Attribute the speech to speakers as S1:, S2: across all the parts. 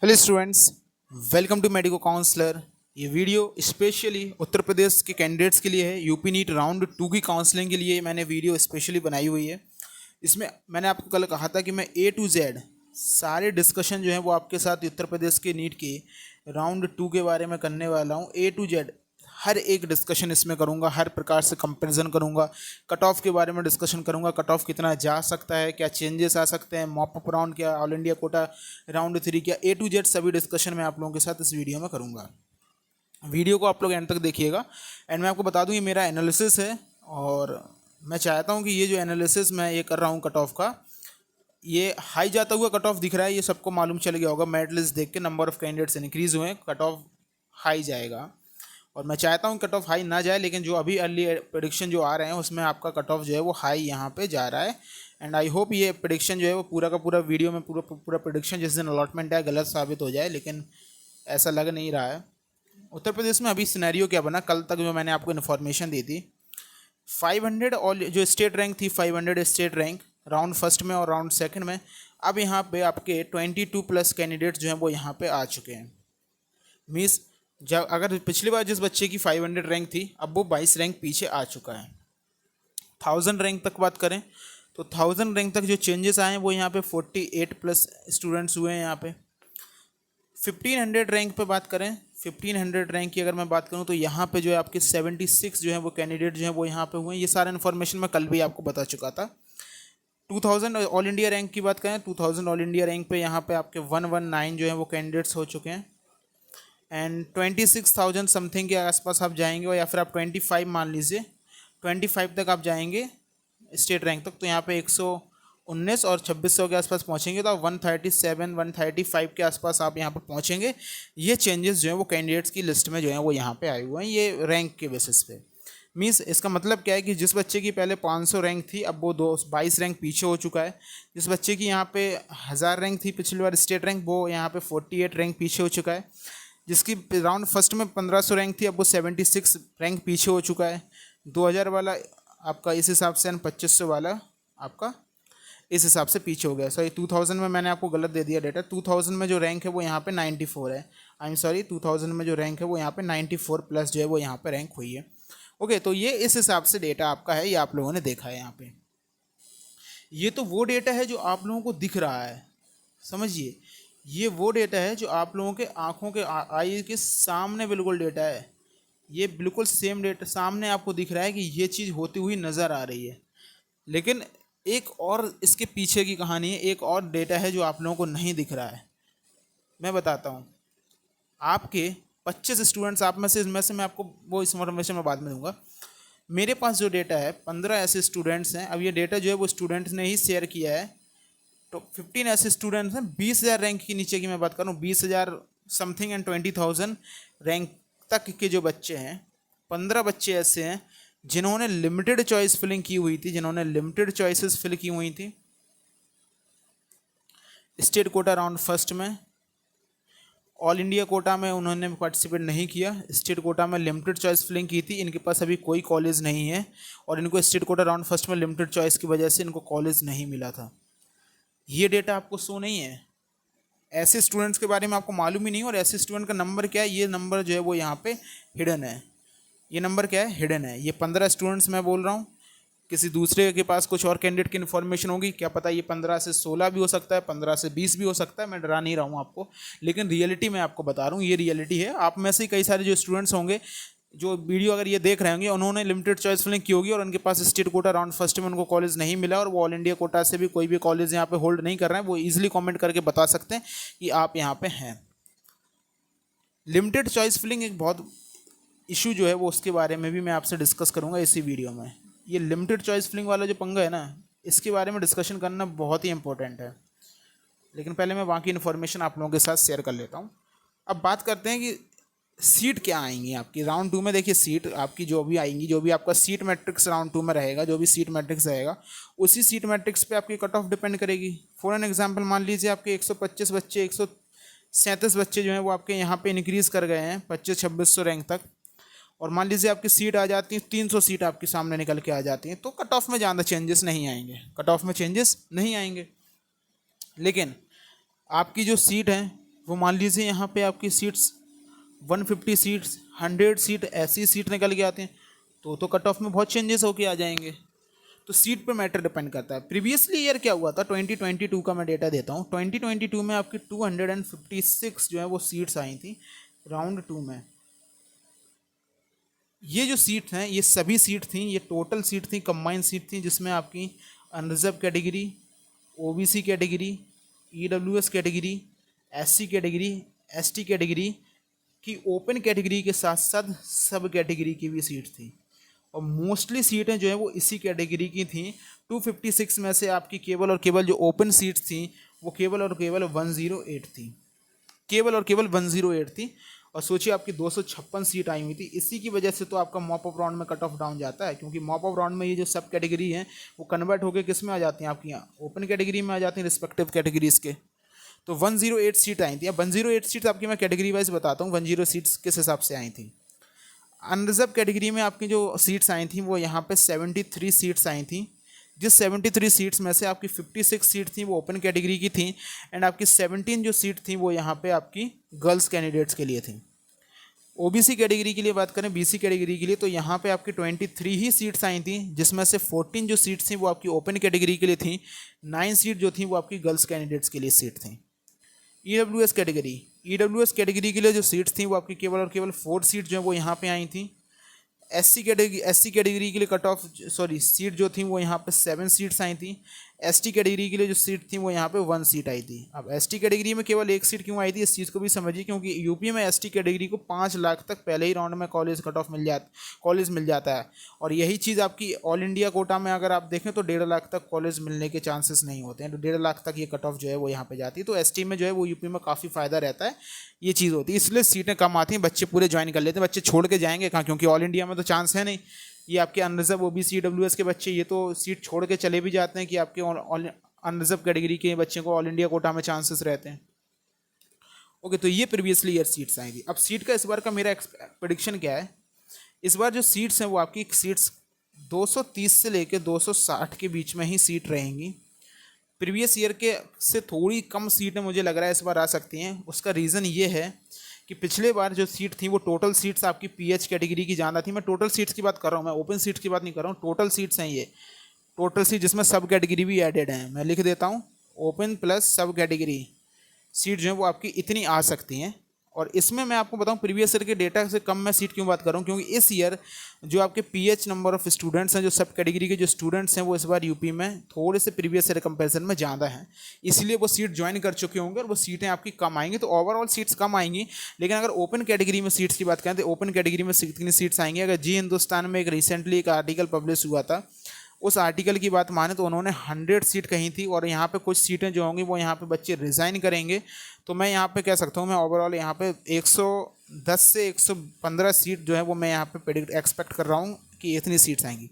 S1: Hello students, welcome to medico counsellor. ये video specially Uttar Pradesh के candidates के लिए है। यूपी नीट राउंड 2 की काउंसलिंग के लिए मैंने वीडियो स्पेशली बनाई हुई है। इसमें मैंने आपको कल कहा था कि मैं ए टू जेड सारे डिस्कशन जो है वो आपके साथ उत्तर प्रदेश के नीट के राउंड 2 के बारे में करने वाला हूँ। ए टू जेड हर एक डिस्कशन इसमें करूँगा, हर प्रकार से कंपैरिजन करूँगा, कट ऑफ के बारे में डिस्कशन करूँगा, कट ऑफ कितना जा सकता है, क्या चेंजेस आ सकते हैं, मॉप अप राउंड, क्या ऑल इंडिया कोटा राउंड 3, क्या ए टू जेड सभी डिस्कशन मैं आप लोगों के साथ इस वीडियो में करूँगा। वीडियो को आप लोग एंड तक देखिएगा। एंड मैं आपको बता दूँ ये मेरा एनालिसिस है और मैं चाहता हूँ कि ये जो एनालिसिस मैं ये कर रहा हूँ कट ऑफ का, ये हाई जाता हुआ कट ऑफ दिख रहा है, ये सबको मालूम चल गया होगा। मेरिट लिस्ट देख के नंबर ऑफ कैंडिडेट्स इंक्रीज हुए, कट ऑफ हाई जाएगा और मैं चाहता हूँ कट ऑफ हाई ना जाए, लेकिन जो अभी अर्ली प्रेडिक्शन जो आ रहे हैं उसमें आपका कट ऑफ जो है वो हाई यहाँ पे जा रहा है। एंड आई होप ये प्रेडिक्शन जो है वो पूरा का पूरा वीडियो में पूरा प्रेडिक्शन जिस दिन अलॉटमेंट है गलत साबित हो जाए, लेकिन ऐसा लग नहीं रहा है। उत्तर प्रदेश में अभी सिनेरियो क्या बना, कल तक जो मैंने आपको इन्फॉर्मेशन दी थी 500 ऑल जो स्टेट रैंक थी, 500 स्टेट रैंक राउंड फर्स्ट में और राउंड सेकंड में, अब यहाँ पे आपके 22 प्लस कैंडिडेट्स जो हैं वो यहाँ पे आ चुके हैं। मीन्स जब अगर पिछली बार जिस बच्चे की 500 रैंक थी अब वो 22 रैंक पीछे आ चुका है। 1000 रैंक तक बात करें तो 1000 रैंक तक जो चेंजेस आए हैं वो यहाँ पे 48 प्लस स्टूडेंट्स हुए हैं। यहाँ पे 1500 रैंक पे बात करें, 1500 रैंक की अगर मैं बात करूँ तो यहाँ पे जो है आपके 76 जो है वो कैंडिडेट जो है वो यहाँ पे हुए हैं। ये सारा इन्फॉर्मेशन मैं कल भी आपको बता चुका था। 2000 ऑल इंडिया रैंक की बात करें, 2000 ऑल इंडिया रैंक पे यहाँ पे आपके 119 जो है वो कैंडिडेट्स हो चुके हैं। एंड 26,000 समथिंग के आसपास आप जाएंगे या फिर आप 25 मान लीजिए, 25 तक आप जाएंगे स्टेट रैंक तक, तो यहाँ पे 119 और 2600 के आसपास पहुँचेंगे तो आप 137 135 के आसपास आप यहाँ पर पहुँचेंगे। ये चेंजेस जो है वो कैंडिडेट्स की लिस्ट में जो है वो यहाँ पे आए हुए हैं, ये रैंक के बेसिस पे। मीन्स इसका मतलब क्या है कि जिस बच्चे की पहले 500 रैंक थी अब वो 22 रैंक पीछे हो चुका है। जिस बच्चे की यहाँ पे 1000 रैंक थी पिछली बार स्टेट रैंक, वो यहाँ पे 48 रैंक पीछे हो चुका है। जिसकी राउंड फर्स्ट में 1500 रैंक थी अब वो 76 रैंक पीछे हो चुका है। 2000 वाला आपका इस हिसाब से, 2500 वाला आपका इस हिसाब से पीछे हो गया। सॉरी 2000 में मैंने आपको गलत दे दिया डेटा। 2000 में जो रैंक है वो यहाँ पे 94 है। आई एम सॉरी, 2000 में जो रैंक है वो यहाँ पे 94 प्लस जो है वो यहाँ पे रैंक हुई है। ओके, तो ये इस हिसाब से डेटा आपका है, ये आप लोगों ने देखा है यहाँ पे। ये तो वो डेटा है जो आप लोगों को दिख रहा है, समझिए, ये वो डेटा है जो आप लोगों के आँखों के आई के सामने बिल्कुल डेटा है। ये बिल्कुल सेम डेटा सामने आपको दिख रहा है कि ये चीज़ होती हुई नज़र आ रही है। लेकिन एक और इसके पीछे की कहानी है, एक और डेटा है जो आप लोगों को नहीं दिख रहा है। मैं बताता हूँ। आपके 25 स्टूडेंट्स आप में से, इसमें से मैं आपको वो इन्फॉर्मेशन मैं बाद में दूंगा। मेरे पास जो डेटा है 15 ऐसे स्टूडेंट्स हैं। अब ये डेटा जो है वो स्टूडेंट्स ने ही शेयर किया है। तो 15 ऐसे स्टूडेंट्स हैं 20,000 रैंक के नीचे की मैं बात करूँ, 20,000 समथिंग एंड 20,000 रैंक तक के जो बच्चे हैं, 15 बच्चे ऐसे हैं जिन्होंने लिमिटेड चॉइस फिलिंग की हुई थी, जिन्होंने लिमिटेड चॉइसेस फिल की हुई थी स्टेट कोटा राउंड फर्स्ट में। ऑल इंडिया कोटा में उन्होंने पार्टिसिपेट नहीं किया, स्टेट कोटा में लिमिटेड चॉइस फिलिंग की थी। इनके पास अभी कोई कॉलेज नहीं है और इनको स्टेट कोटा राउंड फर्स्ट में लिमिटेड चॉइस की वजह से इनको कॉलेज नहीं मिला था। ये डेटा आपको शो नहीं है। ऐसे स्टूडेंट्स के बारे में आपको मालूम ही नहीं, और ऐसे स्टूडेंट का नंबर क्या है, ये नंबर जो है वो यहाँ पे हिडन है। ये नंबर क्या है, हिडन है। ये 15 स्टूडेंट्स मैं बोल रहा हूँ, किसी दूसरे के पास कुछ और कैंडिडेट की इन्फॉर्मेशन होगी, क्या पता ये 15 से 16 भी हो सकता है, 15 से 20 भी हो सकता है। मैं डरा नहीं रहा हूँ आपको, लेकिन रियलिटी मैं आपको बता रहा हूँ, ये रियलिटी है। आप में से कई सारे जो स्टूडेंट्स होंगे जो वीडियो अगर ये देख रहे होंगे, उन्होंने लिमिटेड चॉइस फिलिंग की होगी और उनके पास स्टेट कोटा राउंड फर्स्ट में उनको कॉलेज नहीं मिला और वो ऑल इंडिया कोटा से भी कोई भी कॉलेज यहाँ पे होल्ड नहीं कर रहे हैं। वो इजीली कमेंट करके बता सकते हैं कि आप यहाँ पे हैं। लिमिटेड चॉइस फिलिंग एक बहुत इशू जो है वो, उसके बारे में भी मैं आपसे डिस्कस करूँगा इसी वीडियो में। ये लिमिटेड चॉइस फिलिंग वाला जो पंगा है ना, इसके बारे में डिस्कशन करना बहुत ही इंपॉर्टेंट है। लेकिन पहले मैं बाकी इन्फॉर्मेशन आप लोगों के साथ शेयर कर लेता हूँ। अब बात करते हैं कि सीट क्या आएंगी आपकी राउंड 2 में। देखिए, सीट आपकी जो भी आएंगी, जो भी आपका सीट मैट्रिक्स राउंड 2 में रहेगा, जो भी सीट मैट्रिक्स रहेगा, उसी सीट मैट्रिक्स पे आपकी कट ऑफ डिपेंड करेगी। फॉर एन एग्जांपल मान लीजिए आपके 125 बच्चे, 137 बच्चे जो हैं वो आपके यहाँ पे इंक्रीज़ कर गए हैं 2500-2600 रैंक तक, और मान लीजिए आपकी सीट आ जाती है 300 सीट आपके सामने निकल के आ जाती हैं, तो कट ऑफ में ज़्यादा चेंजेस नहीं आएंगे, कट ऑफ में चेंजेस नहीं आएंगे। लेकिन आपकी जो सीट है वो मान लीजिए यहाँ पे आपकी सीट्स 150 सीट्स 100 सीट ऐसी सीट निकल के आते हैं तो कट ऑफ में बहुत चेंजेस होके आ जाएंगे। तो सीट पे मैटर डिपेंड करता है। प्रीवियसली ईयर क्या हुआ था, 2022 का मैं डेटा देता हूँ। 2022 में आपकी 256 जो है वो सीट्स आई थी राउंड 2 में। ये जो सीट हैं ये सभी सीट थी, ये टोटल सीट थी, कंबाइन सीट थी, जिसमें आपकी unreserve category, OBC category, EWS category, SC category, ST category की ओपन कैटेगरी के साथ साथ सब कैटेगरी की भी सीट थी। और मोस्टली सीटें जो है वो इसी कैटेगरी की थी। 256 में से आपकी केवल और केवल जो ओपन सीट्स थी वो केवल और केवल 108 थी, केवल और केवल 108 थी। और सोचिए आपकी 256 सीट आई हुई थी। इसी की वजह से तो आपका मॉप अप राउंड में कट ऑफ डाउन जाता है, क्योंकि मॉप अप राउंड में ये जो सब कैटेगरी है वो कन्वर्ट होकर किस में आ जाती हैं, आपकी यहाँ ओपन कैटेगरी में आ जाती हैं रिस्पेक्टिव कैटेगरीज के। तो 108 सीट आई थी। अब 108 सीट आपकी मैं कैटेगरी वाइज बताता हूँ 108 सीट्स किस हिसाब से आई थी। अनरिजर्व कैटेगरी में आपकी जो सीट्स आई थी वो यहाँ पे 73 सीट्स आई थी, जिस 73 सीट्स में से आपकी 56 सीट थी वो ओपन कैटेगरी की थी, एंड आपकी 17 जो सीट थी वो यहाँ पे आपकी गर्ल्स कैंडिडेट्स के लिए थी। ओबीसी कैटेगरी के लिए बात करें, बीसी कैटेगरी के लिए, तो यहाँ पे आपकी 23 ही सीट्स आई थी, जिसमें से 14 जो सीट्स थी वो आपकी ओपन कैटेगरी के लिए थी, 9 सीट जो थी वो आपकी गर्ल्स कैंडिडेट्स के लिए सीट थी। ईडब्ल्यूएस कैटेगरी के लिए जो सीट्स थी वो आपकी केवल और केवल 4 सीट जो है वो यहाँ पे आई थी। एससी कैटेगरी के लिए कट ऑफ सीट जो थी वो यहाँ पे 7 सीट्स आई थी। एसटी कैटेगरी के लिए जो सीट थी वो यहाँ पे 1 सीट आई थी। अब एसटी कैटेगरी में केवल 1 सीट क्यों आई थी, इस चीज़ को भी समझिए, क्योंकि यूपी में एसटी कैटेगरी को 5 लाख तक पहले ही राउंड में कॉलेज मिल जाता है। और यही चीज़ आपकी ऑल इंडिया कोटा में अगर आप देखें तो 1.5 लाख तक कॉलेज मिलने के चांसेस नहीं होते हैं, तो 1.5 लाख तक ये कट ऑफ जो है वो यहाँ पे जाती है। तो एसटी में जो है वो यूपी में काफ़ी फ़ायदा रहता है, ये चीज़ होती है, इसलिए सीटें कम आती हैं, बच्चे पूरे ज्वाइन कर लेते हैं। बच्चे छोड़ के जाएंगे कहाँ, क्योंकि ऑल इंडिया में तो चांस है नहीं। ये आपके अनरिजर्व ओबीसी ईडब्ल्यूएस के बच्चे ये तो सीट छोड़ के चले भी जाते हैं कि आपके अनरिजर्व कैटेगरी के बच्चे को ऑल इंडिया कोटा में चांसेस रहते हैं। ओके, तो ये प्रीवियसली ईयर सीट्स आएंगी। अब सीट का इस बार का मेरा प्रेडिक्शन क्या है, इस बार जो सीट्स हैं वो आपकी सीट्स 230 से लेकर 260 के बीच में ही सीट रहेंगी। प्रीवियस ईयर के से थोड़ी कम सीटें मुझे लग रहा है इस बार आ सकती हैं। उसका रीज़न ये है कि पिछले बार जो सीट थी वो टोटल सीट्स आपकी पीएच कैटेगरी की ज़्यादा थी। मैं टोटल सीट्स की बात कर रहा हूँ, मैं ओपन सीट्स की बात नहीं कर रहा हूँ, टोटल सीट्स हैं ये, टोटल सीट जिसमें सब कैटेगरी भी एडेड हैं। मैं लिख देता हूँ, ओपन प्लस सब कैटेगरी सीट जो है वो आपकी इतनी आ सकती हैं। और इसमें मैं आपको बताऊं प्रीवियस ईयर के डेटा से कम मैं सीट क्यों बात कर रहा हूँ, क्योंकि इस ईयर जो आपके पीएच नंबर ऑफ स्टूडेंट्स हैं, जो सब कैटेगरी के जो स्टूडेंट्स हैं वो इस बार यूपी में थोड़े से प्रीवियस ईयर कंपेरिजन में ज़्यादा हैं, इसलिए वो सीट ज्वाइन कर चुके होंगे और वो सीटें आपकी कम आएंगी। तो ओवरऑल सीट्स कम आएंगी। लेकिन अगर ओपन कैटेगरी में सीट्स की बात करें तो ओपन कैटेगरी में कितनी सीट्स आएंगी, अगर जी हिंदुस्तान में एक रिसेंटली एक आर्टिकल पब्लिश हुआ था, उस आर्टिकल की बात माने तो उन्होंने 100 सीट कही थी, और यहाँ पे कुछ सीटें जो होंगी वो यहाँ पे बच्चे रिज़ाइन करेंगे। तो मैं यहाँ पे कह सकता हूँ, मैं ओवरऑल यहाँ पे 110 से 115 सीट जो है वो मैं यहाँ पे एक्सपेक्ट कर रहा हूँ कि इतनी सीट्स आएंगी।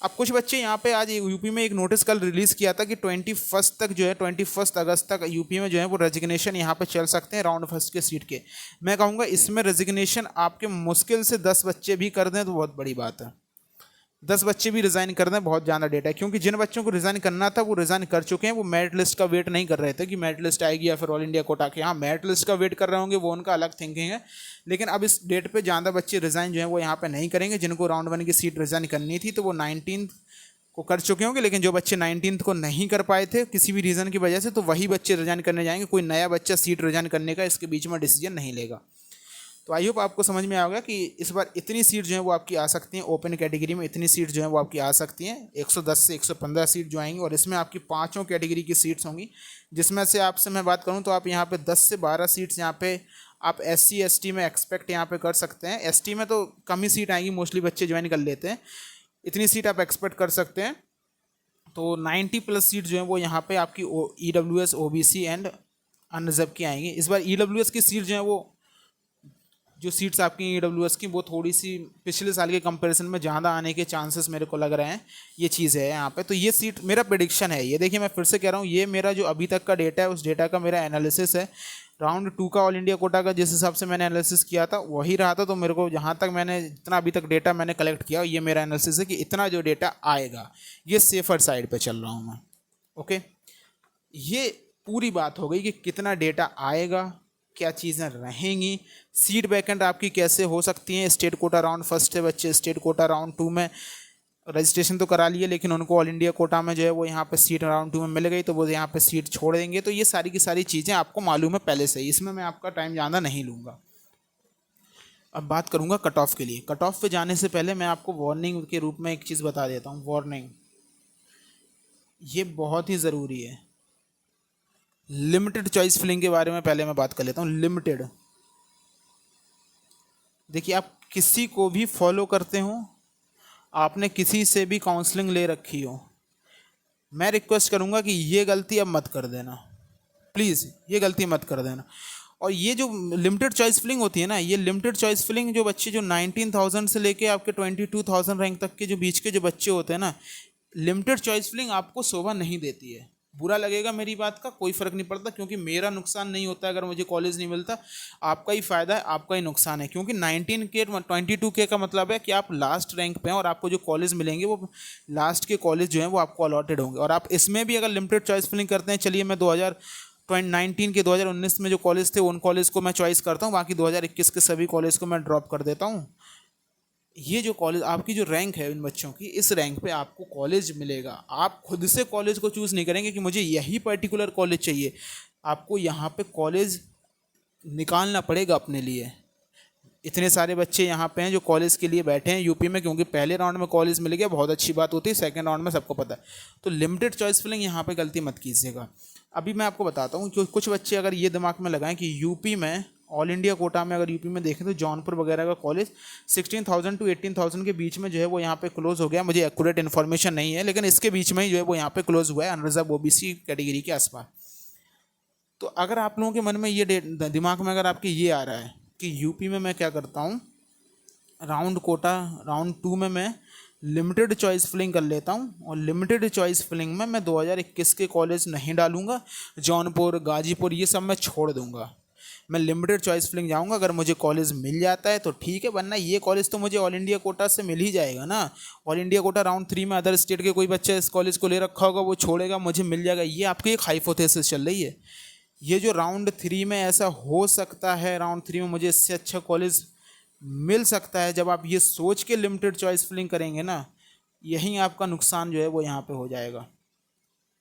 S1: अब कुछ बच्चे यहाँ पे आज यूपी में एक नोटिस कल रिलीज़ किया था कि 21 तक जो है 21 अगस्त तक यूपी में जो है वो रेजिग्नेशन यहाँ पे चल सकते हैं राउंड फर्स्ट के सीट के। मैं कहूँगा इसमें रेजिग्नेशन आपके मुश्किल से 10 बच्चे भी कर दें तो बहुत बड़ी बात है। 10 बच्चे भी रिज़ाइन कर दें बहुत ज़्यादा डेटा है, क्योंकि जिन बच्चों को रिज़ाइन करना था वो रिज़ाइन कर चुके हैं। वो मेरिट लिस्ट का वेट नहीं कर रहे थे कि मेरिट लिस्ट आएगी या फिर ऑल इंडिया कोटा के, हाँ मेरिट लिस्ट का वेट कर रहे होंगे, वो उनका अलग थिंकिंग है। लेकिन अब इस डेट पे ज़्यादा बच्चे रिज़ाइन जो है वो यहाँ पे नहीं करेंगे। जिनको राउंड 1 की सीट रिज़ाइन करनी थी तो वो 19 को कर चुके होंगे, लेकिन जो बच्चे 19 को नहीं कर पाए थे किसी भी रीज़न की वजह से, तो वही बच्चे रिज़ाइन करने जाएंगे। कोई नया बच्चा सीट रिज़ाइन करने का इसके बीच में डिसीजन नहीं लेगा। तो आई होप आपको समझ में आएगा कि इस बार इतनी सीट जो है वो आपकी आ सकती हैं, ओपन कैटेगरी में इतनी सीट जो है वो आपकी आ सकती हैं, 110 से 115 सीट जो आएंगी। और इसमें आपकी 5 कैटेगरी की सीट्स होंगी, जिसमें से आपसे मैं बात करूं तो आप यहाँ पे 10 से 12 सीट्स यहाँ पे आप SC ST में एक्सपेक्ट यहाँ पे कर सकते हैं। ST में तो कम ही सीट आएंगी, मोस्टली बच्चे ज्वाइन कर लेते हैं, इतनी सीट आप एक्सपेक्ट कर सकते हैं। तो 90+ सीट जो है वो यहाँ पे आपकी EWS OBC एंड अनरिजर्व की आएंगी। इस बार EWS की सीट जो है वो जो सीट्स आपकी EWS की वो थोड़ी सी पिछले साल के कंपैरिजन में ज़्यादा आने के चांसेस मेरे को लग रहे हैं, ये चीज़ है यहाँ पे। तो ये सीट मेरा प्रेडिक्शन है, ये देखिए मैं फिर से कह रहा हूँ, ये मेरा जो अभी तक का डेटा है उस डेटा का मेरा एनालिसिस है। राउंड 2 का ऑल इंडिया कोटा का जिस हिसाब से मैंने एनालिसिस किया था वही रहा था। तो मेरे को जहाँ तक मैंने जितना अभी तक डेटा मैंने कलेक्ट किया ये मेरा एनालिसिस है कि इतना जो डेटा आएगा ये सेफर साइड पर चल रहा हूँ मैं। ओके, ये पूरी बात हो गई कि कितना डेटा आएगा क्या चीज़ें रहेंगी, सीट वैकेंट आपकी कैसे हो सकती हैं। स्टेट कोटा राउंड फर्स्ट से बच्चे स्टेट कोटा राउंड टू में रजिस्ट्रेशन तो करा लिए, लेकिन उनको ऑल इंडिया कोटा में जो है वो यहाँ पे सीट राउंड टू में मिल गई, तो वो यहाँ पे सीट छोड़ देंगे। तो ये सारी की सारी चीज़ें आपको मालूम है पहले से ही, इसमें मैं आपका टाइम ज़्यादा नहीं लूँगा। अब बात करूँगा कट ऑफ के लिए। कट ऑफ पे जाने से पहले मैं आपको वार्निंग के रूप में एक चीज़ बता देता हूँ। वार्निंग ये बहुत ही ज़रूरी है। लिमिटेड चॉइस फिलिंग के बारे में पहले मैं बात कर लेता हूँ। लिमिटेड, देखिए आप किसी को भी फॉलो करते हो, आपने किसी से भी काउंसलिंग ले रखी हो, मैं रिक्वेस्ट करूँगा कि ये गलती अब मत कर देना, प्लीज़ ये गलती मत कर देना। और ये जो लिमिटेड चॉइस फिलिंग होती है ना, ये लिमिटेड चॉइस फिलिंग जो बच्चे जो 19,000 से लेके आपके 22,000 रैंक तक के जो बीच के जो बच्चे होते हैं ना, लिमिटेड चॉइस फिलिंग आपको शोभा नहीं देती है। बुरा लगेगा मेरी बात का, कोई फ़र्क नहीं पड़ता, क्योंकि मेरा नुकसान नहीं होता अगर मुझे कॉलेज नहीं मिलता, आपका ही फ़ायदा है, आपका ही नुकसान है। क्योंकि 19K 22K का मतलब है कि आप लास्ट रैंक पे हैं और आपको जो कॉलेज मिलेंगे वो लास्ट के कॉलेज जो हैं वो आपको अलॉटेड होंगे। और आप इसमें भी अगर लिमिटेड चॉइस फिलिंग करते हैं, चलिए मैं 2019 के 2019 में जो कॉलेज थे उन कॉलेज को मैं चॉइस करता हूँ, बाकी 2021 के सभी कॉलेज को मैं ड्रॉप कर देता हूँ। ये जो कॉलेज आपकी जो रैंक है इन बच्चों की, इस रैंक पे आपको कॉलेज मिलेगा। आप खुद से कॉलेज को चूज़ नहीं करेंगे कि मुझे यही पर्टिकुलर कॉलेज चाहिए, आपको यहाँ पे कॉलेज निकालना पड़ेगा अपने लिए। इतने सारे बच्चे यहाँ पे हैं जो कॉलेज के लिए बैठे हैं यूपी में, क्योंकि पहले राउंड में कॉलेज मिल गया, बहुत अच्छी बात होती है, सेकंड राउंड में सबको पता है। तो लिमिटेड चॉइस फिलिंग यहाँ पे गलती मत कीजिएगा। अभी मैं आपको बताता हूँ कि कुछ बच्चे अगर ये दिमाग में लगाएं कि यूपी में ऑल इंडिया कोटा में, अगर यूपी में देखें तो जौनपुर वगैरह का कॉलेज 16,000 to 18,000 के बीच में जो है वो यहाँ पे क्लोज हो गया। मुझे एक्यूरेट इन्फॉर्मेशन नहीं है, लेकिन इसके बीच में ही जो है वो यहाँ पे क्लोज हुआ है अनरिजर्व ओबीसी कैटेगरी के आसपास। तो अगर आप लोगों के मन में ये दिमाग में अगर आपके ये आ रहा है कि यूपी में मैं क्या करता हूँ, राउंड कोटा राउंड टू में मैं लिमिटेड चॉइस फिलिंग कर लेता हूँ, और लिमिटेड चॉइस फिलिंग में मैं 2021 के कॉलेज नहीं डालूंगा, जौनपुर गाजीपुर ये सब मैं छोड़ दूंगा, मैं लिमिटेड चॉइस फिलिंग जाऊंगा। अगर मुझे कॉलेज मिल जाता है तो ठीक है, वरना ये कॉलेज तो मुझे ऑल इंडिया कोटा से मिल ही जाएगा ना। ऑल इंडिया कोटा राउंड 3 में अदर स्टेट के कोई बच्चा इस कॉलेज को ले रखा होगा, वो छोड़ेगा, मुझे मिल जाएगा। ये आपकी एक हाइपोथेसिस चल रही है। ये जो राउंड 3 में ऐसा हो सकता है, राउंड 3 में मुझे इससे अच्छा कॉलेज मिल सकता है, जब आप ये सोच के लिमिटेड चॉइस फिलिंग करेंगे ना, यहीं आपका नुकसान जो है वो यहाँ पे हो जाएगा।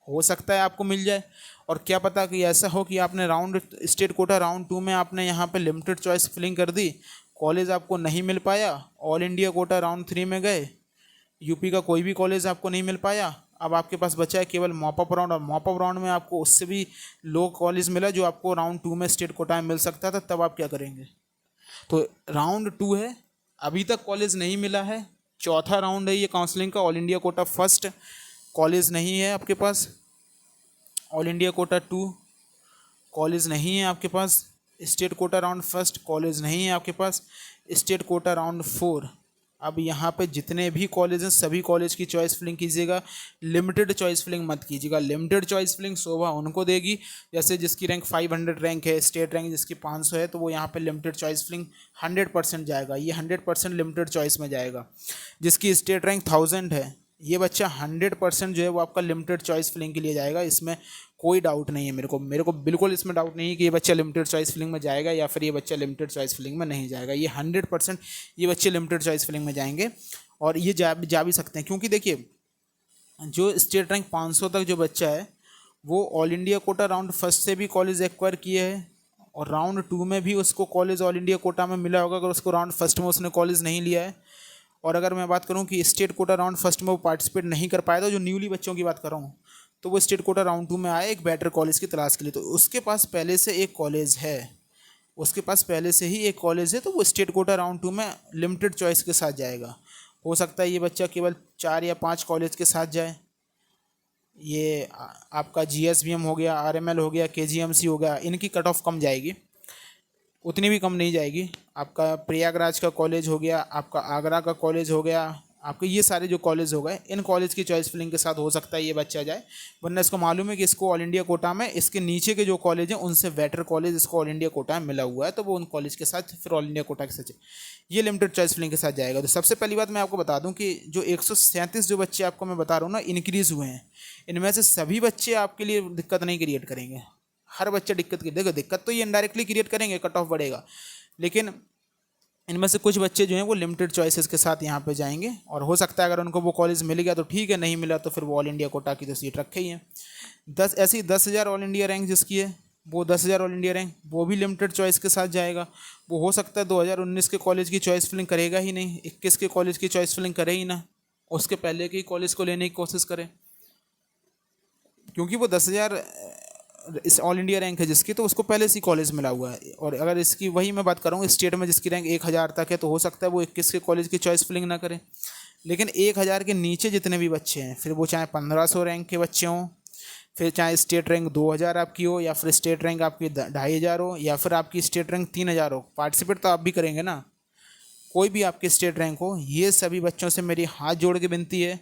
S1: हो सकता है आपको मिल जाए, और क्या पता कि ऐसा हो कि आपने राउंड स्टेट कोटा राउंड 2 में आपने यहाँ पे लिमिटेड चॉइस फिलिंग कर दी, कॉलेज आपको नहीं मिल पाया, ऑल इंडिया कोटा राउंड 3 में गए, यूपी का कोई भी कॉलेज आपको नहीं मिल पाया, अब आपके पास बचा है केवल मॉपअप राउंड, और मॉपअप राउंड में आपको उससे भी लो कॉलेज मिला जो आपको राउंड 2 में स्टेट कोटा में मिल सकता था, तब आप क्या करेंगे। तो राउंड 2 है, अभी तक कॉलेज नहीं मिला है, चौथा राउंड है ये काउंसलिंग का। All India quota first college नहीं है आपके पास, ऑल इंडिया कोटा 2 कॉलेज नहीं है आपके पास, state quota round first college नहीं है आपके पास, स्टेट कोटा राउंड 4। अब यहाँ पे जितने भी कॉलेज हैं सभी कॉलेज की चॉइस फिलिंग कीजिएगा, लिमिटेड चॉइस फिलिंग मत कीजिएगा। लिमिटेड चॉइस फिलिंग शोभा उनको देगी जैसे जिसकी रैंक 500 रैंक है, स्टेट रैंक जिसकी 500 है, तो वो यहाँ पे लिमिटेड चॉइस फिलिंग 100% जाएगा, ये 100% लिमिटेड चॉइस में जाएगा। जिसकी स्टेट रैंक 1000 है, ये बच्चा 100% जो है वो आपका लिमिटेड चॉइस फिलिंग के लिए जाएगा, इसमें कोई डाउट नहीं है। मेरे को बिल्कुल इसमें डाउट नहीं है कि ये बच्चा लिमिटेड चॉइस फिलिंग में जाएगा या फिर ये बच्चा लिमिटेड चॉइस फिलिंग में नहीं जाएगा। ये 100% ये बच्चे लिमिटेड चॉइस फिलिंग में जाएंगे, और ये जा भी सकते हैं। क्योंकि देखिए जो स्टेट रैंक 500 तक जो बच्चा है वो all India Kota round first से भी कॉलेज एक्वायर किए है, और राउंड 2 में भी उसको कॉलेज ऑल इंडिया कोटा में मिला होगा अगर उसको राउंड फर्स्ट में उसने कॉलेज नहीं लिया है। और अगर मैं बात करूं कि स्टेट कोटा राउंड फर्स्ट में वो पार्टिसिपेट नहीं कर पाया था, जो न्यूली बच्चों की बात कर रहा हूँ, तो वो स्टेट कोटा राउंड 2 में आया एक बेटर कॉलेज की तलाश के लिए, तो उसके पास पहले से एक कॉलेज है, उसके पास पहले से ही एक कॉलेज है, तो वो स्टेट कोटा राउंड 2 में लिमिटेड चॉइस के साथ जाएगा। हो सकता है ये बच्चा केवल 4 या 5 कॉलेज के साथ जाए। ये आपका GSVM हो गया, RML हो गया, KGMC हो गया, इनकी कट ऑफ कम जाएगी, उतनी भी कम नहीं जाएगी। आपका प्रयागराज का कॉलेज हो गया, आपका आगरा का कॉलेज हो गया, आपके ये सारे जो कॉलेज हो गए, इन कॉलेज की चॉइस फिलिंग के साथ हो सकता है ये बच्चा जाए, वरना इसको मालूम है कि इसको ऑल इंडिया कोटा में इसके नीचे के जो कॉलेज हैं उनसे बेटर कॉलेज इसको ऑल इंडिया कोटा में मिला हुआ है, तो वो उन कॉलेज के साथ फिर ऑल इंडिया कोटा के साथ ये लिमिटेड चॉइस फिलिंग के साथ जाएगा। तो सबसे पहली बात मैं आपको बता दूँ कि जो 137 जो बच्चे आपको मैं बता रहा हूँ ना इंक्रीज़ हुए हैं, इनमें से सभी बच्चे आपके लिए दिक्कत नहीं क्रिएट करेंगे, हर बच्चा दिक्कत की, देखो दिक्कत तो ये इनडायरेक्टली क्रिएट करेंगे, कट ऑफ बढ़ेगा, लेकिन इनमें से कुछ बच्चे जो हैं वो लिमिटेड चॉइसेस के साथ यहाँ पे जाएंगे, और हो सकता है अगर उनको वो कॉलेज मिल गया तो ठीक है, नहीं मिला तो फिर वो ऑल इंडिया कोटा की तो सीट रखे ही है। 10,000 ऑल इंडिया रैंक जिसकी है, वो 10,000 ऑल इंडिया रैंक वो भी लिमिटेड चॉइस के साथ जाएगा। वो हो सकता है 2019 के कॉलेज की चॉइस फिलिंग करेगा ही नहीं, 21 के कॉलेज की चॉइस फिलिंग करे ही ना, उसके पहले के कॉलेज को लेने की कोशिश करे, क्योंकि वो 10,000 इस ऑल इंडिया रैंक है जिसकी, तो उसको पहले से कॉलेज मिला हुआ है। और अगर इसकी वही मैं बात कर रहा हूँ, स्टेट में जिसकी रैंक 1,000 तक है, तो हो सकता है वो 21 के कॉलेज की चॉइस फिलिंग ना करे। लेकिन 1,000 के नीचे जितने भी बच्चे हैं, फिर वो चाहे 1,500 रैंक के बच्चे हों, फिर चाहे स्टेट रैंक 2,000 आपकी हो, या फिर स्टेट रैंक आपकी 2,500 हो, या फिर आपकी स्टेट रैंक 3,000 हो, पार्टिसिपेट तो आप भी करेंगे ना, कोई भी आपकी स्टेट रैंक हो, ये सभी बच्चों से मेरी हाथ जोड़ के विनती है,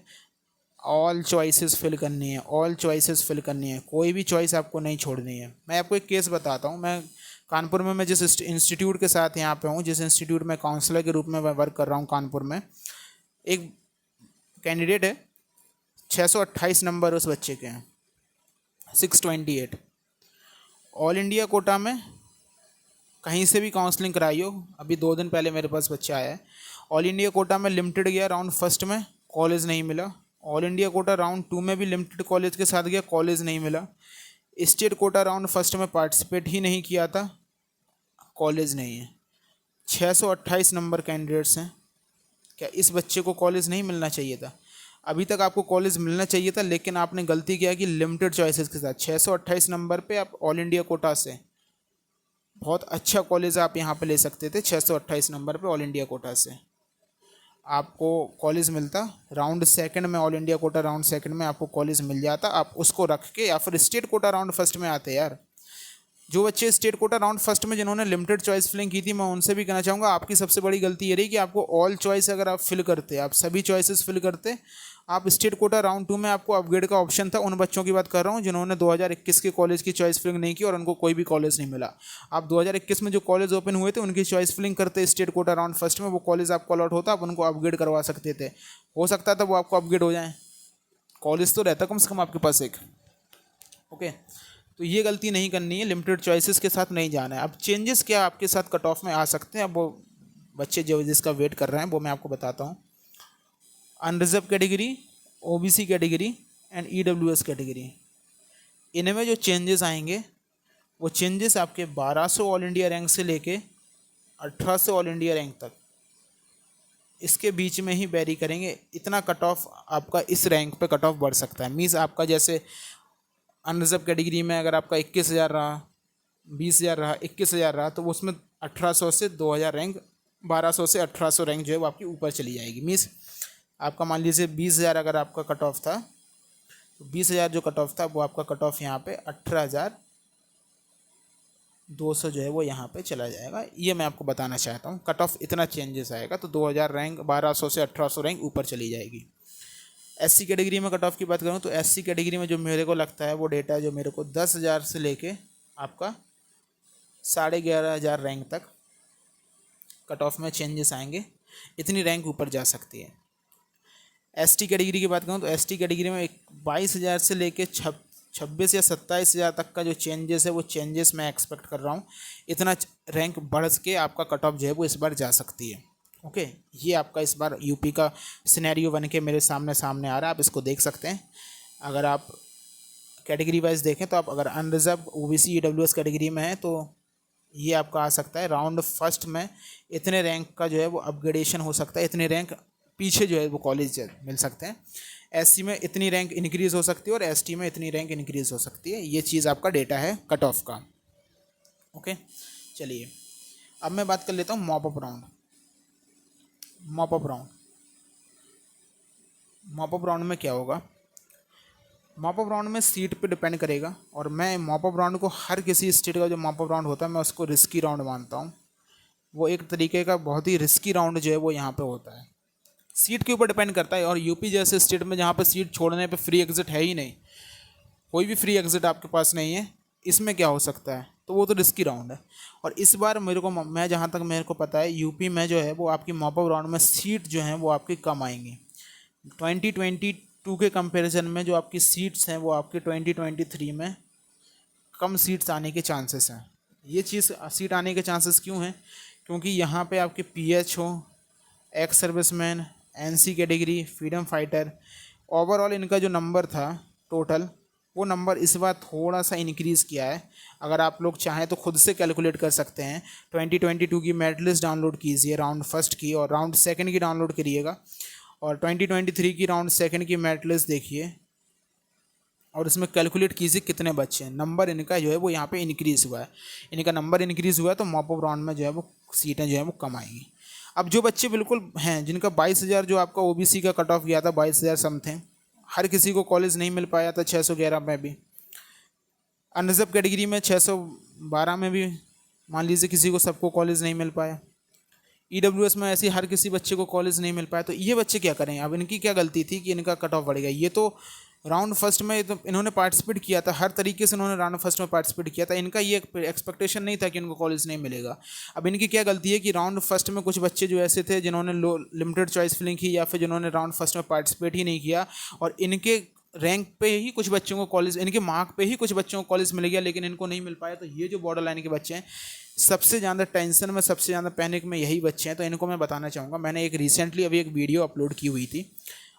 S1: ऑल चॉइसेस फिल करनी है, ऑल चॉइसेस फिल करनी है, कोई भी चॉइस आपको नहीं छोड़नी है। मैं आपको एक केस बताता हूँ। मैं कानपुर में, मैं जिस इंस्टीट्यूट के साथ यहाँ पे हूँ, जिस इंस्टीट्यूट में काउंसलर के रूप में मैं वर्क कर रहा हूँ कानपुर में, एक कैंडिडेट है, 628 नंबर उस बच्चे के हैं, 628। ऑल इंडिया कोटा में कहीं से भी काउंसलिंग कराई हो, अभी 2 दिन पहले मेरे पास बच्चा आया है, ऑल इंडिया कोटा में लिमिटेड गया, राउंड फर्स्ट में कॉलेज नहीं मिला, ऑल इंडिया कोटा राउंड 2 में भी लिमिटेड कॉलेज के साथ गया, कॉलेज नहीं मिला, स्टेट कोटा राउंड फर्स्ट में पार्टिसिपेट ही नहीं किया था, कॉलेज नहीं है। 628 नंबर कैंडिडेट्स हैं, क्या इस बच्चे को कॉलेज नहीं मिलना चाहिए था? अभी तक आपको कॉलेज मिलना चाहिए था, लेकिन आपने गलती किया कि लिमिटेड चॉइसेस के साथ 628 नंबर पे आप ऑल इंडिया कोटा से बहुत अच्छा कॉलेज आप यहाँ पे ले सकते थे, 628 नंबर पे ऑल इंडिया कोटा से आपको कॉलेज मिलता, राउंड सेकंड में all India Kota round second में आपको कॉलेज मिल जाता, आप उसको रख के या फिर स्टेट कोटा राउंड फर्स्ट में आते यार। जो बच्चे स्टेट कोटा राउंड फर्स्ट में जिन्होंने लिमिटेड चॉइस फिलिंग की थी, मैं उनसे भी कहना चाहूँगा, आपकी सबसे बड़ी गलती ये रही कि आपको ऑल चॉइस अगर आप फिल करते, आप सभी चॉइसेस फिल करते, आप स्टेट कोटा राउंड 2 में आपको अपग्रेड का ऑप्शन था। उन बच्चों की बात कर रहा हूँ जिन्होंने 2021 के कॉलेज की चॉइस फिलिंग नहीं की और उनको कोई भी कॉलेज नहीं मिला। आप 2021 में जो कॉलेज ओपन हुए थे उनकी चॉइस फिलिंग करते स्टेट कोटा राउंड फर्स्ट में, वो कॉलेज आपको अलॉट होता, आप उनको अपग्रेड करवा सकते थे, हो सकता था वो आपको अपग्रेड हो जाए, कॉलेज तो रहता कम से कम आपके पास एक। ओके, तो ये गलती नहीं करनी है, लिमिटेड चॉइसेस के साथ नहीं जाना है। अब चेंजेस क्या आपके साथ कट ऑफ में आ सकते हैं, अब वो बच्चे जो जिसका वेट कर रहे हैं वो मैं आपको बताता हूँ। Unreserve category, OBC category and EWS category, इनमें जो चेंजेस आएंगे वो चेंजेस आपके 1200 ऑल इंडिया रैंक से लेके 1800 ऑल इंडिया रैंक तक, इसके बीच में ही वेरी करेंगे। इतना कट ऑफ आपका इस रैंक पे कट ऑफ बढ़ सकता है। मीन्स आपका जैसे अनरिजर्व कैटेगरी में अगर आपका 21,000 रहा, 20,000 रहा, 21,000 रहा, तो वो उसमें 1800 से 2,000 रैंक, 1200 से 1800 रैंक जो है वो आपकी ऊपर चली जाएगी। मीन्स आपका मान लीजिए 20,000 अगर आपका कट ऑफ था, तो 20,000 जो कट ऑफ था वो आपका कट ऑफ यहाँ पे 18,200 जो है वो यहाँ पे चला जाएगा। ये मैं आपको बताना चाहता हूँ, कट ऑफ इतना चेंजेस आएगा, तो 2,000 रैंक 1200 से 1800 रैंक ऊपर चली जाएगी। एससी कैटेगरी में कट ऑफ की बात करूँ तो एससी कैटेगरी में जो मेरे को लगता है वो डेटा जो मेरे को 10,000 से लेके आपका 11,500 रैंक तक कट ऑफ में चेंजेस आएंगे, इतनी रैंक ऊपर जा सकती है। एसटी कैटेगरी की बात करूँ तो एसटी कैटेगरी में 22,000 से लेके 26 या 27,000 तक का जो चेंजेस है वो चेंजेस मैं एक्सपेक्ट कर रहा हूँ, इतना रैंक बढ़ के आपका कट ऑफ जो है वो इस बार जा सकती है। ओके, ये आपका इस बार यूपी का सिनेरियो बन के मेरे सामने आ रहा है, आप इसको देख सकते हैं। अगर आप कैटेगरी वाइज देखें तो आप अगर अनरिजर्व ओबीसी ईडब्ल्यूएस कैटेगरी में है तो ये आपका आ सकता है राउंड फर्स्ट में इतने रैंक का जो है वो अपग्रेडेशन हो सकता है, इतने रैंक पीछे जो है वो कॉलेज मिल सकते हैं। एससी में इतनी रैंक इंक्रीज़ हो सकती है और एसटी में इतनी रैंक इंक्रीज़ हो सकती है। ये चीज़ आपका डेटा है कट ऑफ का। ओके, चलिए अब मैं बात कर लेता हूँ mop up round. Mop up round में क्या होगा? मॉप अप राउंड में सीट पे डिपेंड करेगा, और मैं मॉप अप राउंड को हर किसी स्टेट का जो मॉप अप राउंड होता है मैं उसको रिस्की राउंड मानता हूँ। वो एक तरीके का बहुत ही रिस्की राउंड जो है वो यहाँ पे होता है, सीट के ऊपर डिपेंड करता है। और यूपी जैसे स्टेट में जहाँ पे सीट छोड़ने पे फ्री एग्जिट है ही नहीं, कोई भी फ्री एग्जिट आपके पास नहीं है, इसमें क्या हो सकता है? तो वो तो रिस्की राउंड है। और इस बार मैं जहाँ तक मेरे को पता है यूपी में जो है वो आपकी मॉप अप राउंड में सीट जो हैं वो आपकी कम आएंगी 2022 के कंपैरिजन में। जो आपकी सीट्स हैं वो आपकी 2023 में कम सीट्स आने के चांसेस हैं। ये चीज़ सीट आने के चांसेस क्यों हैं? क्योंकि यहाँ पे आपके पीएच हो, ex serviceman, NC category, freedom fighter, overall इनका जो नंबर था टोटल, वो नंबर इस बार थोड़ा सा इंक्रीज़ किया है। अगर आप लोग चाहें तो खुद से कैलकुलेट कर सकते हैं। 2022 की मेरिट लिस्ट डाउनलोड कीजिए, राउंड फर्स्ट की, और राउंड सेकंड की डाउनलोड करिएगा, और 2023 की राउंड सेकंड की मेरिट लिस्ट देखिए, और इसमें कैलकुलेट कीजिए कितने बच्चे हैं। नंबर इनका जो है वो यहाँ पे इंक्रीज़ हुआ है। इनका नंबर इंक्रीज़ हुआ है तो मॉप अप राउंड में जो है वो सीटें जो है वो कम आएंगी। अब जो बच्चे बिल्कुल हैं जिनका 22,000 जो आपका ओबीसी का कट ऑफ गया था, 22,000 समथिंग, हर किसी को कॉलेज नहीं मिल पाया था। 611 में भी, अनरिजर्व कैटेगरी में 612 में भी मान लीजिए किसी को, सबको कॉलेज नहीं मिल पाया। ईडब्ल्यूएस में ऐसे हर किसी बच्चे को कॉलेज नहीं मिल पाया। तो ये बच्चे क्या करें? अब इनकी क्या गलती थी कि इनका कट ऑफ बढ़ गया? ये तो राउंड फर्स्ट में तो इन्होंने पार्टिसिपेट किया था, हर तरीके से इन्होंने राउंड फर्स्ट में पार्टिसिपेट किया था। इनका ये एक्सपेक्टेशन नहीं था कि इनको कॉलेज नहीं मिलेगा। अब इनकी क्या गलती है कि राउंड फर्स्ट में कुछ बच्चे जो ऐसे थे जिन्होंने लो लिमिटेड चॉइस फिलिंग की, या फिर जिन्होंने राउंड फर्स्ट में पार्टिसिपेट ही नहीं किया, और इनके रैंक पे ही कुछ बच्चों को कॉलेज, इनके मार्क पे ही कुछ बच्चों को कॉलेज मिल गया, लेकिन इनको नहीं मिल पाया। तो ये जो बॉर्डर लाइन के बच्चे हैं, सबसे ज़्यादा टेंशन में, सबसे ज़्यादा पैनिक में यही बच्चे हैं। तो इनको मैं बताना चाहूँगा, मैंने एक रिसेंटली अभी एक वीडियो अपलोड की हुई थी,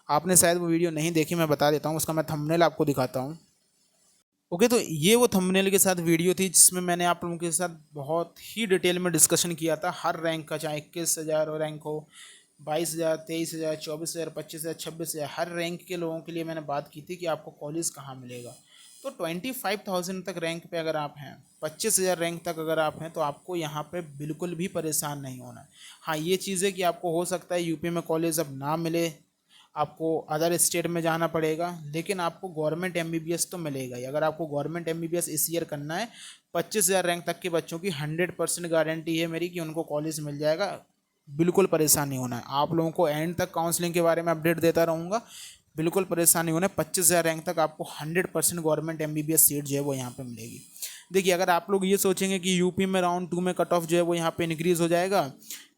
S1: आपने शायद वो वीडियो नहीं देखी, मैं बता देता हूँ, उसका मैं थंबनेल आपको दिखाता हूँ। ओके, तो ये वो थंबनेल के साथ वीडियो थी जिसमें मैंने आप लोगों के साथ बहुत ही डिटेल में डिस्कशन किया था हर रैंक का, चाहे 21,000 रैंक हो, 22,000, 23,000, 24,000, 25,000, 26,000, हर रैंक के लोगों के लिए मैंने बात की थी कि आपको कॉलेज कहाँ मिलेगा। तो 25,000 तक रैंक पे अगर आप हैं, 25,000 रैंक तक अगर आप हैं, तो आपको यहाँ पे बिल्कुल भी परेशान नहीं होना है। हाँ, ये चीज़ है कि आपको हो सकता है यूपी में कॉलेज अब ना मिले, आपको अदर स्टेट में जाना पड़ेगा, लेकिन आपको गवर्नमेंट एमबीबीएस तो मिलेगा ही। अगर आपको गवर्नमेंट एमबीबीएस इस ईयर करना है, 25,000 रैंक तक के बच्चों की 100% गारंटी है मेरी कि उनको कॉलेज मिल जाएगा। बिल्कुल परेशान नहीं होना है। आप लोगों को एंड तक काउंसलिंग के बारे में अपडेट देता रहूँगा, बिल्कुल परेशान नहीं होना है। 25,000 रैंक तक आपको 100% गवर्नमेंट एमबीबीएस सीट जो है वो यहाँ पे मिलेगी। देखिए, अगर आप लोग ये सोचेंगे कि यूपी में राउंड 2 में कट ऑफ जो है वो यहाँ पे इंक्रीज़ हो जाएगा,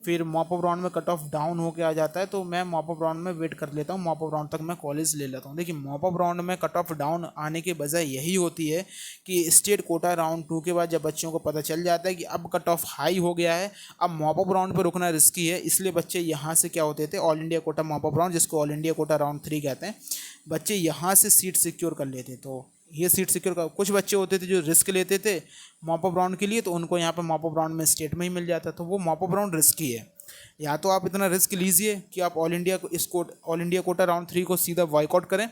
S1: फिर मॉप अप राउंड में कट ऑफ डाउन होकर आ जाता है, तो मैं मॉप अप राउंड में वेट कर लेता हूँ, मॉप अप राउंड तक मैं कॉलेज ले लेता हूँ। देखिए, मॉप अप राउंड में कट ऑफ डाउन आने की वजह यही होती है कि स्टेट कोटा राउंड 2 के बाद जब बच्चों को पता चल जाता है कि अब कट ऑफ हाई हो गया है, अब मॉप अप राउंड पर रुकना रिस्की है, इसलिए बच्चे यहाँ से क्या होते थे, all India Kota mop up round, जिसको ऑल इंडिया कोटा राउंड 3 कहते हैं, बच्चे यहाँ से सीट सिक्योर कर लेते। तो ये सीट सिक्योर कर, कुछ बच्चे होते थे जो रिस्क लेते थे मॉप अप राउंड के लिए, तो उनको यहाँ पर मॉप अप राउंड में स्टेट में ही मिल जाता। तो वो मॉप अप राउंड रिस्की है। या तो आप इतना रिस्क लीजिए कि आप ऑल इंडिया को, इस ऑल इंडिया कोटा राउंड 3 को सीधा बॉयकॉट करें,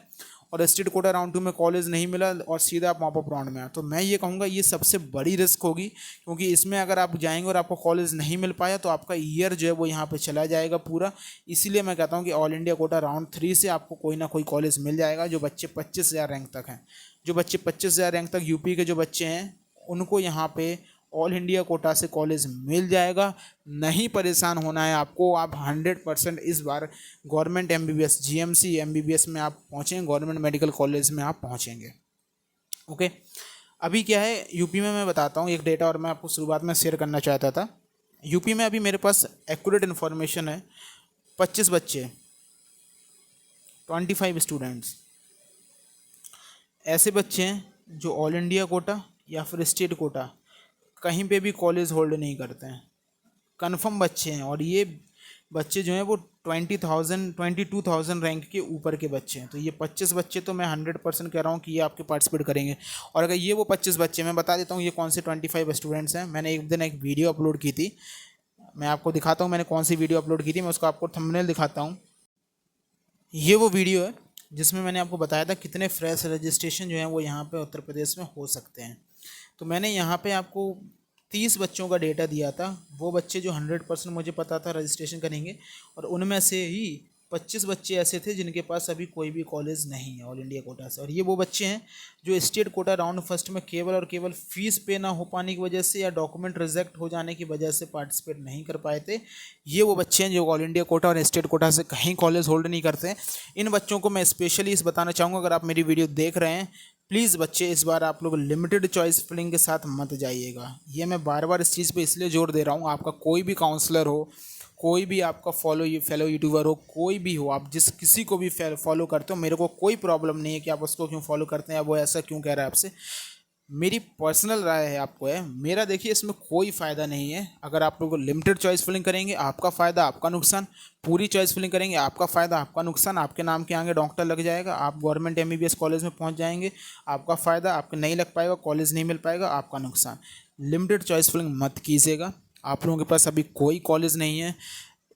S1: और स्टेट कोटा राउंड 2 में कॉलेज नहीं मिला और सीधा आप मॉप अप राउंड में आए, तो मैं ये कहूँगा ये सबसे बड़ी रिस्क होगी। क्योंकि इसमें अगर आप जाएंगे और आपको कॉलेज नहीं मिल पाया, तो आपका ईयर जो है वो यहाँ पे चला जाएगा पूरा। इसीलिए मैं कहता हूँ कि ऑल इंडिया कोटा राउंड 3 से आपको कोई ना कोई कॉलेज मिल जाएगा। जो बच्चे 25,000 रैंक तक हैं, जो बच्चे 25,000 रैंक तक यूपी के जो बच्चे हैं, उनको यहाँ पे ऑल इंडिया कोटा से कॉलेज मिल जाएगा। नहीं परेशान होना है आपको। आप 100% इस बार गवर्नमेंट एमबीबीएस, जीएमसी एमबीबीएस में आप पहुँचेंगे, गवर्नमेंट मेडिकल कॉलेज में आप पहुँचेंगे। ओके, अभी क्या है यूपी में, मैं बताता हूँ एक डेटा, और मैं आपको शुरुआत में शेयर करना चाहता था। यूपी में अभी मेरे पास एक्यूरेट इन्फॉर्मेशन है, 25 बच्चे, 25 स्टूडेंट्स ऐसे बच्चे हैं जो ऑल इंडिया कोटा या फिर स्टेट कोटा कहीं पे भी कॉलेज होल्ड नहीं करते हैं, कन्फर्म बच्चे हैं। और ये बच्चे जो हैं वो 22,000 रैंक के ऊपर के बच्चे हैं। तो ये 25 बच्चे तो मैं 100% कह रहा हूँ कि ये आपके पार्टिसिपेट करेंगे। और अगर ये वो 25 बच्चे, मैं बता देता हूँ ये कौन से 25 स्टूडेंट्स हैं। मैंने एक दिन एक वीडियो अपलोड की थी, मैं आपको दिखाता हूँ मैंने कौन सी वीडियो अपलोड की थी, मैं उसको आपको थंबनेल दिखाता हूँ। ये वो वीडियो है जिसमें मैंने आपको बताया था कितने फ्रेश रजिस्ट्रेशन जो हैं वो यहाँ पे उत्तर प्रदेश में हो सकते हैं। तो मैंने यहाँ पे आपको 30 बच्चों का डेटा दिया था, वो बच्चे जो 100% मुझे पता था रजिस्ट्रेशन करेंगे, और उनमें से ही 25 बच्चे ऐसे थे जिनके पास अभी कोई भी कॉलेज नहीं है ऑल इंडिया कोटा से। और ये वो बच्चे हैं जो स्टेट कोटा राउंड फर्स्ट में केवल और केवल फीस पे ना हो पाने की वजह से या डॉक्यूमेंट रिजेक्ट हो जाने की वजह से पार्टिसिपेट नहीं कर पाए थे। ये वो बच्चे हैं जो ऑल इंडिया कोटा और स्टेट कोटा से कहीं कॉलेज होल्ड नहीं करते हैं। इन बच्चों को मैं स्पेशली इस बताना चाहूँगा, अगर आप मेरी वीडियो देख रहे हैं, प्लीज़ बच्चे इस बार आप लोग लिमिटेड चॉइस फिलिंग के साथ मत जाइएगा। ये मैं बार बार इस चीज़ पे इसलिए जोर दे रहा हूँ, आपका कोई भी काउंसलर हो, कोई भी आपका फेलो यूट्यूबर हो, कोई भी हो, आप जिस किसी को भी फॉलो करते हो, मेरे को कोई प्रॉब्लम नहीं है कि आप उसको क्यों फॉलो करते हैं या वो ऐसा क्यों कह रहा है आपसे। मेरी पर्सनल राय है आपको है, मेरा देखिए इसमें कोई फ़ायदा नहीं है। अगर आप लोग लिमिटेड चॉइस फिलिंग करेंगे आपका फ़ायदा आपका नुकसान, पूरी चॉइस फिलिंग करेंगे आपका फ़ायदा आपका नुकसान, आपके नाम के आगे डॉक्टर लग जाएगा, आप गवर्नमेंट एमबीबीएस कॉलेज में पहुंच जाएंगे, आपका फ़ायदा, आपको नहीं लग पाएगा, कॉलेज नहीं मिल पाएगा, आपका नुकसान। लिमिटेड चॉइस फिलिंग मत कीजिएगा। आप लोगों के पास अभी कोई कॉलेज नहीं है,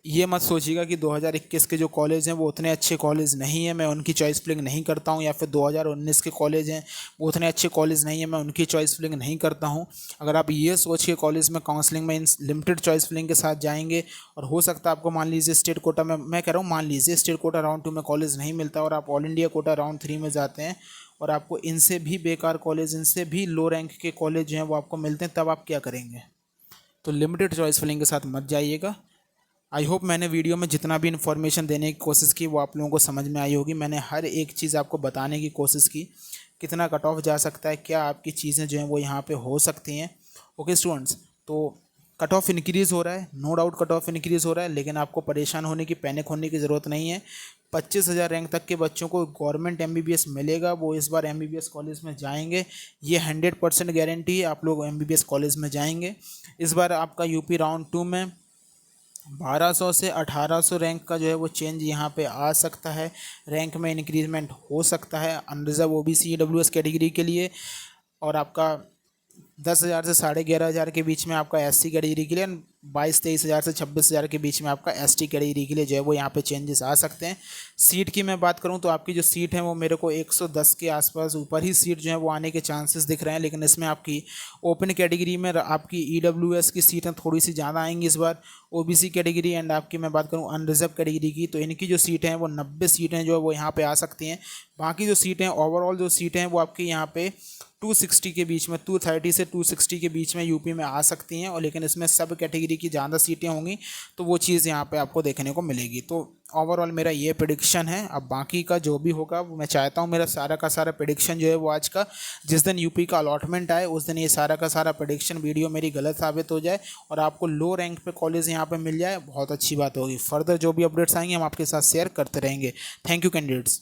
S1: ये मत सोचिएगा कि 2021 के जो कॉलेज हैं वो उतने अच्छे कॉलेज नहीं है, मैं उनकी चॉइस फिलिंग नहीं करता हूँ, या फिर 2019 के कॉलेज हैं वो उतने अच्छे कॉलेज नहीं है, मैं उनकी चॉइस फिलिंग नहीं करता हूँ। अगर आप ये सोच के कॉलेज में काउंसलिंग में इन लिमिटेड चॉइस फिलिंग के साथ जाएंगे, और हो सकता है आपको मान लीजिए स्टेट कोटा में, मैं कह रहा हूँ मान लीजिए स्टेट कोटा राउंड 2 में कॉलेज नहीं मिलता और आप ऑल इंडिया कोटा राउंड 3 में जाते हैं और आपको इनसे भी बेकार कॉलेज, इनसे भी लो रैंक के कॉलेज जो हैं वो आपको मिलते हैं, तब आप क्या करेंगे? तो लिमिटेड चॉइस फिलिंग के साथ मत जाइएगा। आई होप मैंने वीडियो में जितना भी इन्फॉर्मेशन देने की कोशिश की वो आप लोगों को समझ में आई होगी। मैंने हर एक चीज़ आपको बताने की कोशिश की, कितना कट ऑफ जा सकता है, क्या आपकी चीज़ें जो हैं वो यहाँ पे हो सकती हैं। ओके स्टूडेंट्स, तो कट ऑफ इंक्रीज़ हो रहा है, no doubt cut off increase हो रहा है, लेकिन आपको परेशान होने की, पैनिक होने की ज़रूरत नहीं है। 25,000 रैंक तक के बच्चों को गवर्नमेंट एमबीबीएस मिलेगा, वो इस बार एमबीबीएस कॉलेज में जाएंगे, ये 100% गारंटी है, आप लोग एमबीबीएस कॉलेज में जाएंगे। इस बार आपका यूपी राउंड 2 में 1200 से 1800 रैंक का जो है वो चेंज यहाँ पे आ सकता है, रैंक में इंक्रीजमेंट हो सकता है अनरिजर्व ओबीसी ईडब्ल्यूएस कैटेगरी के लिए, और आपका 10,000 से 11,500 के बीच में आपका एससी कैटेगरी के लिए, 22-23,000 से 26,000 के बीच में आपका एसटी कैटेगरी के लिए जो है वो यहाँ पे चेंजेस आ सकते हैं। सीट की मैं बात करूँ तो आपकी जो सीट है वो मेरे को 110 के आसपास ऊपर ही सीट जो है वो आने के चांसेस दिख रहे हैं, लेकिन इसमें आपकी ओपन कैटेगरी में आपकी ईडब्ल्यूएस की सीटें थोड़ी सी ज़्यादा आएंगी इस बार, ओबीसी कैटेगरी एंड आपकी मैं बात करूँ अनरिजर्व कैटेगरी की, तो इनकी जो सीटें हैं वो 90 सीटें जो है वो यहाँ पर आ सकती हैं। बाकी जो सीटें ओवरऑल जो सीटें हैं वो आपकी यहाँ पे 260 के बीच में, 230 से 260 के बीच में यूपी में आ सकती हैं, और लेकिन इसमें सब कैटेगरी की ज़्यादा सीटें होंगी, तो वो चीज़ यहाँ पे आपको देखने को मिलेगी। तो ओवरऑल मेरा ये प्रेडिक्शन है। अब बाकी का जो भी होगा वो मैं चाहता हूँ मेरा सारा का सारा प्रेडिक्शन जो है वो आज का, जिस दिन यूपी का अलॉटमेंट आए उस दिन ये सारा का सारा प्रेडिक्शन वीडियो मेरी गलत साबित हो जाए और आपको लो रैंक पे कॉलेज यहाँ पे मिल जाए, बहुत अच्छी बात होगी। फर्दर जो भी अपडेट्स आएंगे हम आपके साथ शेयर करते रहेंगे। Thank you candidates.